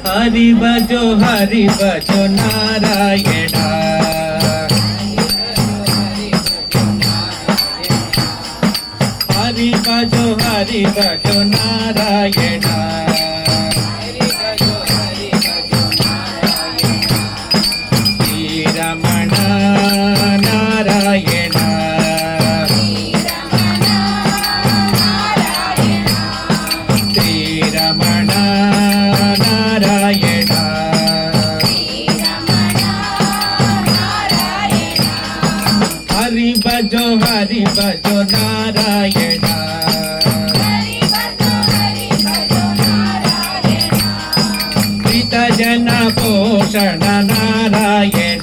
हरि भजो नारायण हरि भजो नारायण श्री रमण नारायण श्री रमण नारायण हरि भजो नारायण पित जन पोषण नारायण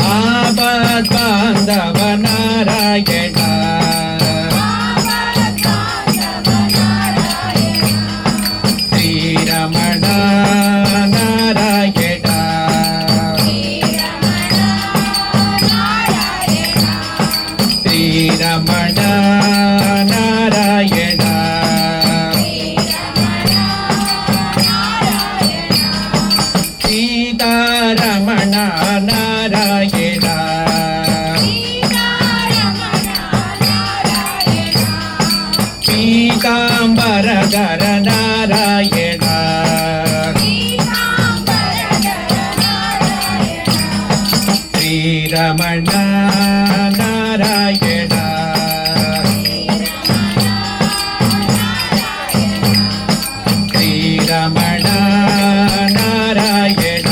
आपद बांधव नारायण श्री रमण नारायण श्री रमण नारायण सीतारमण नारायण पीतांबरधर नारायण श्री रमण नारायण श्री रमण नारायण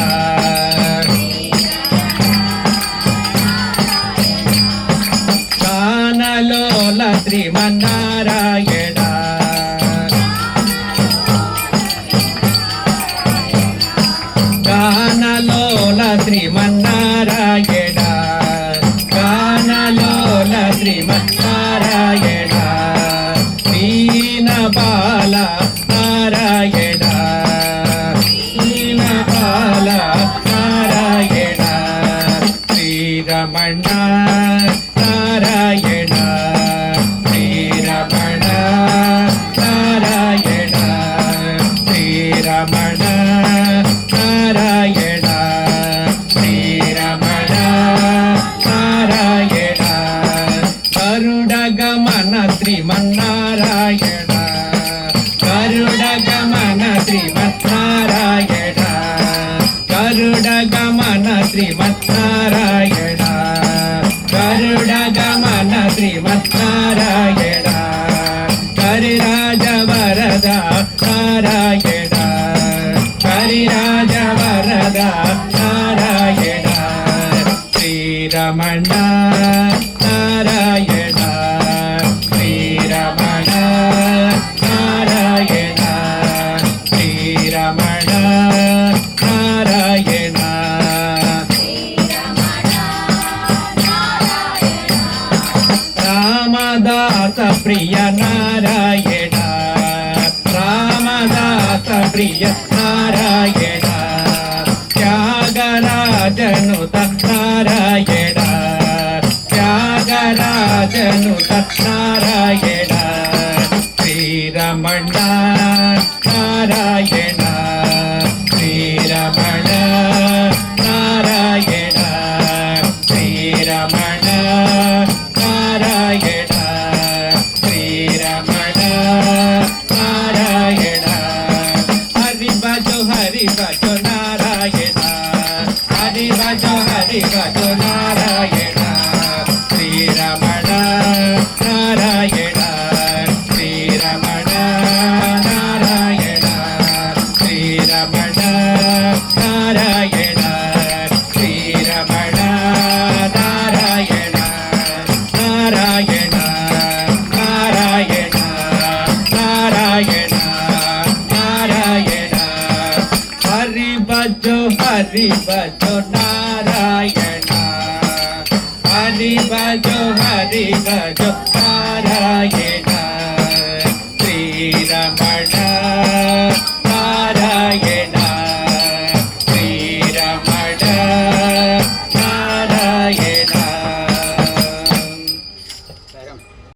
गानलोल श्रीमन्नारायण गानलोल श्रीमन्नारायण गानलोल श्रीमन्नारायण दीनपाल नारायण दीनपाल नारायण श्रीरमण नारायण श्रीरमण नारायण श्रीरमण नारायण श्रीरमण नारायण गरुडगमन श्रीमन्नारायण गरुडगमन श्रीमन्नारायण गरुडगमन श्रीमन्नारायण गरुडगमन श्रीमन्नारायण हरिराज वरद नारायण हरिराज वरद नारायण श्रीरमण नारायण श्रीरमण नारायण श्रीरमण नारायण रामदास प्रिय नारायण रामदास प्रिय नारायण त्यागराजनुत नारायण त्यागराजनुत नारायण श्रीरमण नारायण श्रीरमण नारायण श्रीरमण नारायण श्रीरमण नारायण हरि भजो नारायण हरि भजो नारायण श्रीरमण नारायण श्रीरमण नारायण श्रीरमण नारायण श्रीरमण नारायण नारायण नारायण नारायण नारायण हरि भजो नारायण हरि भजो